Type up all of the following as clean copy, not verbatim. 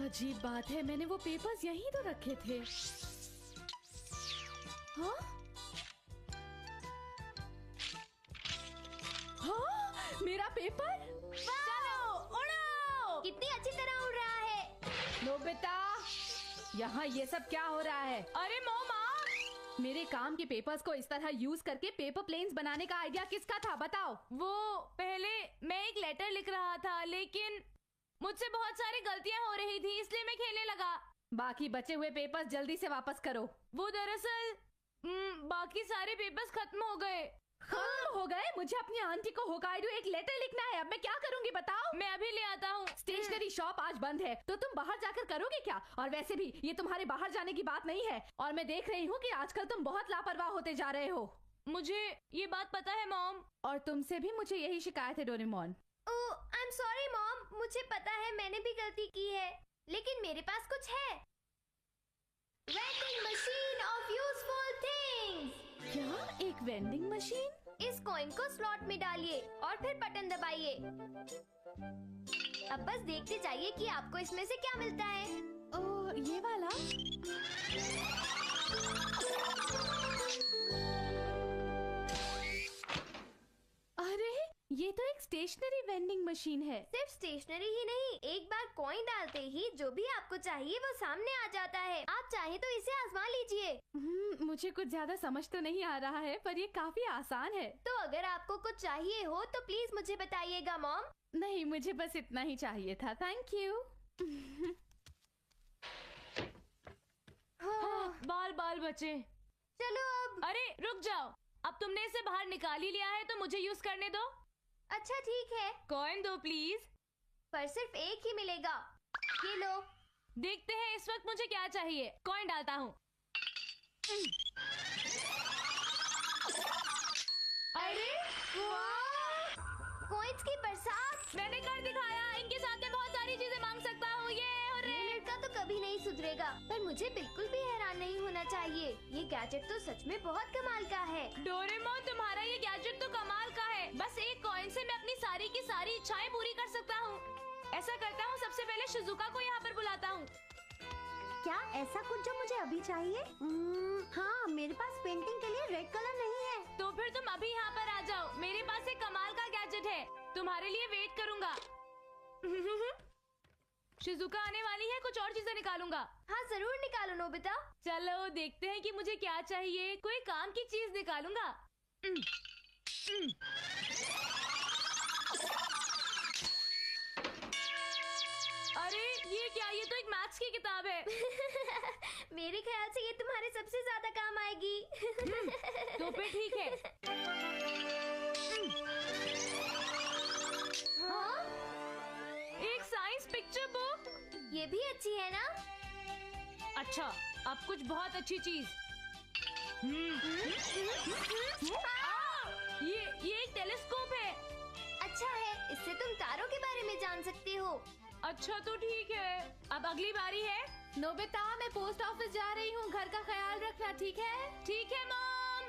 अजीब बात है, मैंने वो पेपर्स यहीं तो रखे थे। हाँ? हाँ? मेरा पेपर? चलो उड़ो! कितनी अच्छी तरह उड़ रहा है। नोबिता, यहाँ ये सब क्या हो रहा है? अरे मॉमा, मेरे काम के पेपर्स को इस तरह यूज करके पेपर प्लेन्स बनाने का आइडिया किसका था, बताओ? वो पहले मैं एक लेटर लिख रहा था, लेकिन मुझसे बहुत सारी गलतियां हो रही थी, इसलिए मैं खेलने लगा। बाकी बचे हुए पेपर्स जल्दी से वापस करो। वो दरअसल बाकी सारे पेपर्स खत्म हो गए। खत्म हो गए? मुझे अपनी आंटी को होकाइडो एक लेटर लिखना है, अब मैं क्या करूंगी बताओ? मैं अभी ले आता हूँ। स्टेशनरी शॉप आज बंद है, तो तुम बाहर जाकर करोगे क्या? और वैसे भी ये तुम्हारे बाहर जाने की बात नहीं है, और मैं देख रही हूँ कि आजकल तुम बहुत लापरवाह होते जा रहे हो। मुझे ये बात पता है मॉम। और तुमसे भी मुझे यही शिकायत है Doraemon. Oh, I am sorry mom, मुझे पता है मैंने भी गलती की है, लेकिन मेरे पास कुछ है। Vending machine of useful things. क्या? एक वेंडिंग मशीन? इस कॉइन को स्लॉट में डालिए और फिर बटन दबाइए। अब बस देखते जाइए कि आपको इसमें से क्या मिलता है। ओह, ये वाला? अरे, ये तो एक स्टेशनरी वेंडिंग मशीन है। सिर्फ स्टेशनरी ही नहीं, एक बार कॉइन डालते ही जो भी आपको चाहिए वो सामने आ जाता है। आप चाहे तो इसे आजमा लीजिए। मुझे कुछ ज्यादा समझ तो नहीं आ रहा है, पर ये काफी आसान है। तो अगर आपको कुछ चाहिए हो तो प्लीज मुझे बताइएगा मॉम। नहीं, मुझे बस इतना ही चाहिए था, थैंक यू। हाँ, बाल बाल बचे। चलो अब। अरे रुक जाओ, अब तुमने इसे बाहर निकाल ही लिया है तो मुझे यूज करने दो। अच्छा ठीक है, कॉइन दो प्लीज। पर सिर्फ एक ही मिलेगा। ये लो। देखते हैं इस वक्त मुझे क्या चाहिए। कॉइन डालता हूँ। अरे कॉइन्स की बरसात। मैंने कर दिखाया, इनके साथ मैं बहुत सारी चीजें मांग सकता हूँ। ये लड़का तो कभी नहीं सुधरेगा, पर मुझे बिल्कुल भी हैरान नहीं होना चाहिए। ये गैजेट तो सच में बहुत कमाल का है। डोरेमोन, तुम्हारा ये गैजेट तो कमाल का है। बस एक कॉइन से मैं अपनी सारी की सारी इच्छाएं पूरी कर सकता हूँ। ऐसा करता हूँ, सबसे पहले शिजुका को यहाँ पर बुलाता हूँ। क्या ऐसा कुछ जो मुझे अभी चाहिए? हाँ, मेरे पास पेंटिंग के लिए रेड कलर नहीं है। तो फिर तुम अभी यहाँ पर आ जाओ, मेरे पास एक कमाल का गैजेट है, तुम्हारे लिए वेट करूँगा। शिजुका आने वाली है, कुछ और चीजें निकालूंगा। हाँ जरूर निकालो नोबिता। चलो देखते हैं कि मुझे क्या चाहिए। कोई काम की चीज निकालूंगा। अरे ये क्या? ये तो एक मैथ्स की किताब है। मेरे ख्याल से ये तुम्हारे सबसे ज्यादा काम आएगी। तो फिर ठीक है। हाँ? एक साइंस पिक्चर बुक। ये भी अच्छी है ना? अच्छा, अब कुछ बहुत अच्छी चीज। ये एक टेलीस्कोप है। अच्छा है, इससे तुम तारों के बारे में जान सकते हो। अच्छा तो ठीक है, अब अगली बारी है। नोबिता, मैं पोस्ट ऑफिस जा रही हूँ, घर का ख्याल रखना, ठीक है? ठीक है मॉम।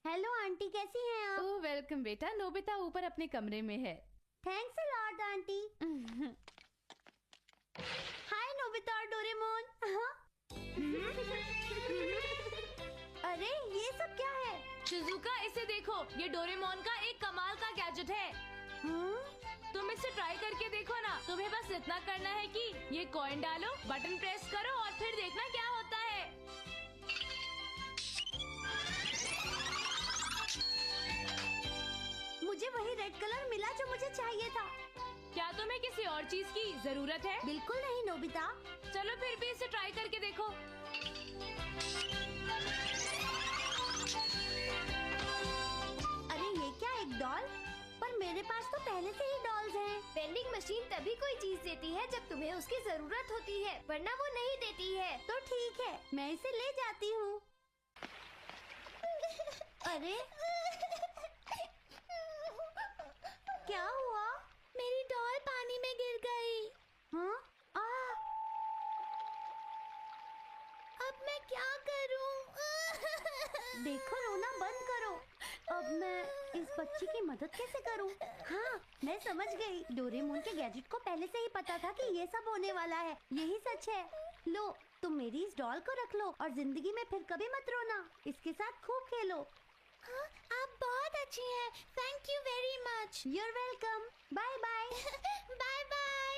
हेलो आंटी, कैसी हैं आप? ओह वेलकम बेटा। नोबिता ऊपर अपने कमरे में है। Thanks a lot aunty. Hi Nobita और डोरेमोन। अरे ये सब क्या है? शिजुका, इसे देखो, ये डोरेमोन का एक कमाल का गैजेट है। तुम इसे ट्राई करके देखो ना। तुम्हें बस इतना करना है कि ये कॉइन डालो, बटन प्रेस करो और फिर देखना क्या होता है। मुझे वही रेड कलर मिला जो मुझे चाहिए था। क्या तुम्हें किसी और चीज की जरूरत है? बिल्कुल नहीं नोबिता। चलो फिर भी इसे ट्राई करके देखो। अरे ये क्या, एक डॉल? पर मेरे पास तो पहले से ही डॉल्स हैं। वेंडिंग मशीन तभी कोई चीज देती है जब तुम्हें उसकी जरूरत होती है, वरना वो नहीं देती है। तो ठीक है, मैं इसे ले जाती हूँ। अरे क्या हुआ? मेरी डॉल पानी में गिर गई। हाँ? अब मैं क्या करूं? देखो, रोना बंद करो। अब मैं इस बच्ची की मदद कैसे करूं? हाँ, मैं समझ गई। डोरेमोन के गैजेट को पहले से ही पता था कि ये सब होने वाला है। यही सच है। लो, तुम मेरी इस डॉल को रख लो और जिंदगी में फिर कभी मत रोना। इसके साथ खूब खेलो। हाँ, आप बहुत अच्छी हैं। Thank you very much. You're welcome. Bye bye. Bye bye.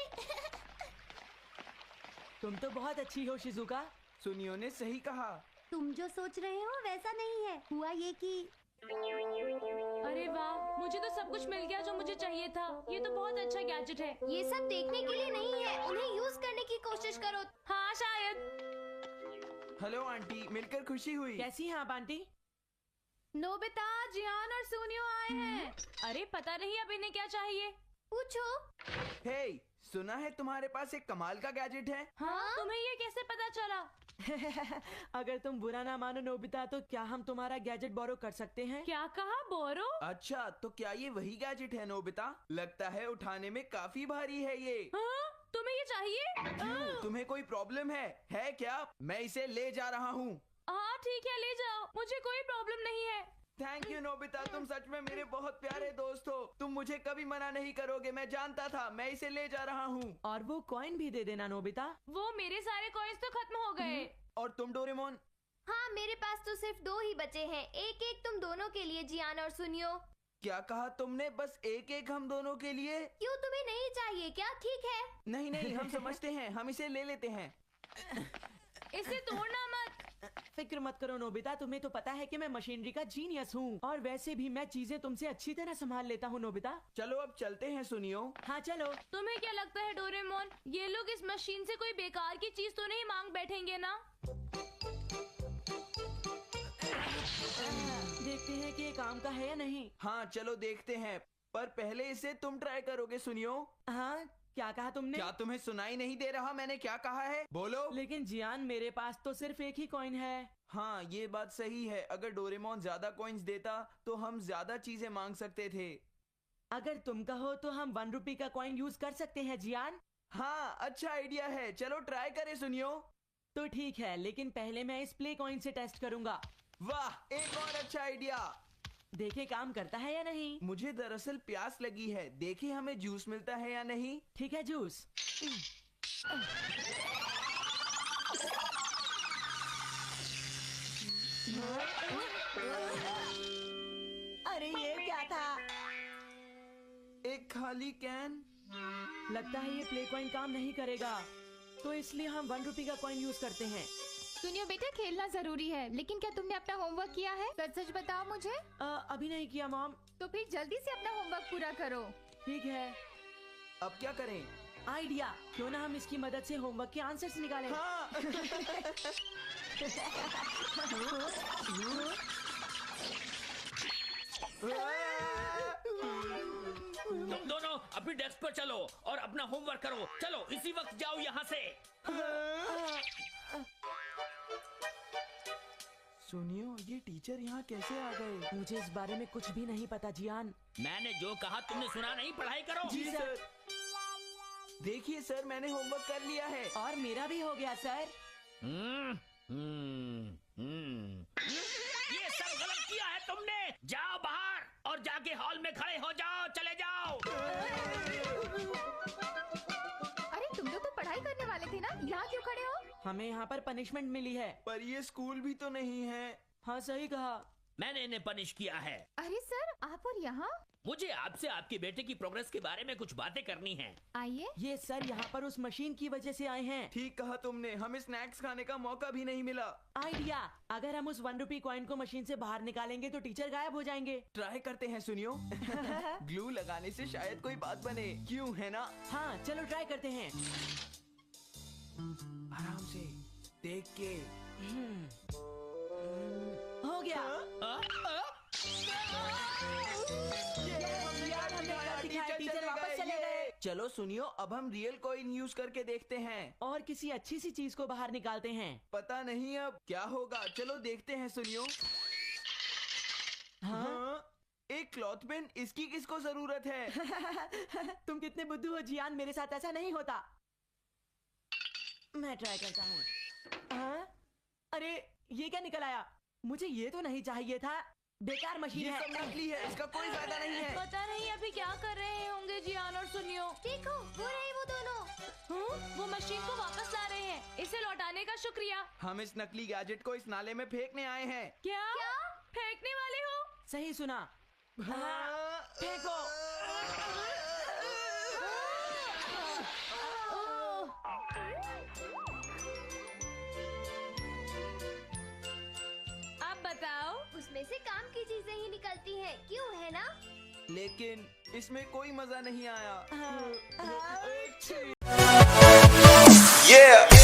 तुम तो बहुत अच्छी हो शिजुका। सुनियो ने सही कहा। तुम जो सोच रहे हो वैसा नहीं है। हुआ ये कि अरे वाह, मुझे तो सब कुछ मिल गया जो मुझे चाहिए था। ये तो बहुत अच्छा गैजेट है। ये सब देखने के लिए नहीं है, उन्हें यूज करने की कोशिश करो। हाँ शायद। हेलो आंटी, मिलकर खुशी हुई। कैसी हैं आप आंटी? नोबिता, जियान और सोनियो आए हैं। अरे पता नहीं अब इन्हें क्या चाहिए। पूछो। हे, सुना है तुम्हारे पास एक कमाल का गैजेट है? हाँ, तुम्हें ये कैसे पता चला? अगर तुम बुरा ना मानो नोबिता, तो क्या हम तुम्हारा गैजेट बोरो कर सकते हैं? क्या कहा, बोरो? अच्छा, तो क्या ये वही गैजेट है नोबिता? लगता है उठाने में काफी भारी है ये। हाँ, तुम्हें ये चाहिए? क्यों, तुम्हें कोई प्रॉब्लम है क्या? मैं इसे ले जा रहा हूँ। हाँ ठीक है, ले जाओ, मुझे कोई प्रॉब्लम नहीं है। थैंक यू नोबिता, तुम सच में मेरे बहुत प्यारे दोस्त हो। तुम मुझे कभी मना नहीं करोगे, मैं जानता था। मैं इसे ले जा रहा हूँ। और वो कॉइन भी दे देना नोबिता। वो मेरे सारे कॉइन्स तो खत्म हो गए। और तुम डोरेमोन? हाँ, मेरे पास तो सिर्फ 2 ही बचे हैं। एक एक तुम दोनों के लिए, जियान और सुनियो। क्या कहा तुमने? बस एक एक हम दोनों के लिए? क्यों, तुम्हें नहीं चाहिए क्या? ठीक है। नहीं नहीं, हम समझते हैं, हम इसे ले लेते हैं। इसे तोड़ना मत। फिक्र मत करो नोबिता, तुम्हें तो पता है कि मैं मशीनरी का जीनियस हूँ। और वैसे भी मैं चीजें तुमसे अच्छी तरह संभाल लेता हूँ नोबिता। चलो अब चलते हैं सुनियो। हाँ चलो। तुम्हें क्या लगता है डोरेमोन, ये लोग इस मशीन से कोई बेकार की चीज तो नहीं मांग बैठेंगे ना? देखते हैं कि ये काम का है या नहीं। हाँ चलो देखते हैं, पर पहले इसे तुम ट्राई करोगे सुनियो। हाँ, क्या कहा तुमने? क्या तुम्हें सुनाई नहीं दे रहा मैंने क्या कहा है? बोलो। लेकिन जियान, मेरे पास तो सिर्फ एक ही कॉइन है। हाँ ये बात सही है, अगर डोरेमोन ज्यादा कॉइन्स देता तो हम ज्यादा चीजें मांग सकते थे। अगर तुम कहो तो हम 1 रुपए का कॉइन यूज कर सकते हैं जियान। हाँ अच्छा आइडिया है, चलो ट्राई करें सुनियो। तो ठीक है, लेकिन पहले मैं इस प्ले कॉइन से टेस्ट करूंगा। वाह, एक और अच्छा आइडिया। देखे काम करता है या नहीं। मुझे दरअसल प्यास लगी है, देखे हमें जूस मिलता है या नहीं। ठीक है, जूस। अरे ये क्या था? एक खाली कैन। लगता है ये प्ले कॉइन काम नहीं करेगा, तो इसलिए हम 1 रुपए का कॉइन यूज करते हैं। सुनियो बेटा, खेलना जरूरी है, लेकिन क्या तुमने अपना होमवर्क किया है? सच सच बताओ मुझे। अभी नहीं किया मॉम। तो फिर जल्दी से अपना होमवर्क पूरा करो। ठीक है। अब क्या करें? आइडिया, क्यों ना हम इसकी मदद से होमवर्क के आंसर्स निकालें। हाँ। तुम दोनों अपनी डेस्क पर चलो और अपना होमवर्क करो। चलो इसी वक्त जाओ यहाँ से। सुनियो, ये टीचर यहाँ कैसे आ गए? मुझे इस बारे में कुछ भी नहीं पता जियान। मैंने जो कहा तुमने सुना नहीं? पढ़ाई करो। जी सर। देखिए सर, मैंने होमवर्क कर लिया है। और मेरा भी हो गया सर। ये सब गलत किया है तुमने। जाओ बाहर और जाके हॉल में खड़े हो जाओ। चले जाओ। अरे तुम लोग तो पढ़ाई करने वाले थे ना, यहाँ क्यों खड़े हो? हमें यहाँ पर पनिशमेंट मिली है। पर ये स्कूल भी तो नहीं है। हाँ सही कहा। मैंने इन्हें पनिश किया है। अरे सर, आप और यहाँ? मुझे आपसे आपके बेटे की प्रोग्रेस के बारे में कुछ बातें करनी है। आइए। ये सर यहाँ पर उस मशीन की वजह से आए हैं। ठीक कहा तुमने, हमें स्नैक्स खाने का मौका भी नहीं मिला। आइडिया, अगर हम उस 1 रुपए कॉइन को मशीन से बाहर निकालेंगे तो टीचर गायब हो जाएंगे। ट्राई करते हैं सुनियो। ग्लू लगाने से शायद कोई बात बने, क्यों है ना? हाँ चलो ट्राई करते हैं। आराम से देख के। हो गया। टीचर वापस चले गए। चलो सुनियो, अब हम रियल कॉइन यूज करके देखते हैं और किसी अच्छी सी चीज को बाहर निकालते हैं। पता नहीं अब क्या होगा, चलो देखते हैं सुनियो। हाँ? एक क्लॉथ पेन, इसकी किसको जरूरत है? तुम कितने बुद्धू हो जियान, मेरे साथ ऐसा नहीं होता। मैं ट्राई करता हूँ। हाँ? अरे ये क्या निकल आया? मुझे ये तो नहीं चाहिए था। बेकार मशीन ये है। सब नकली है, इसका कोई फायदा नहीं है। पता नहीं अभी क्या कर रहे होंगे जियान और सुनियो। देखो वो रहे वो दोनों। वो मशीन को वापस ला रहे हैं। इसे लौटाने का शुक्रिया। हम इस नकली गैजेट को इस नाले में फेंकने आए हैं। क्या फेंकने वाले हो? सही सुना। हाँ, फेंको। अब बताओ। उसमें से काम की चीजें ही निकलती हैं, क्यों है ना? लेकिन इसमें कोई मजा नहीं आया। हाँ, हाँ। Yeah.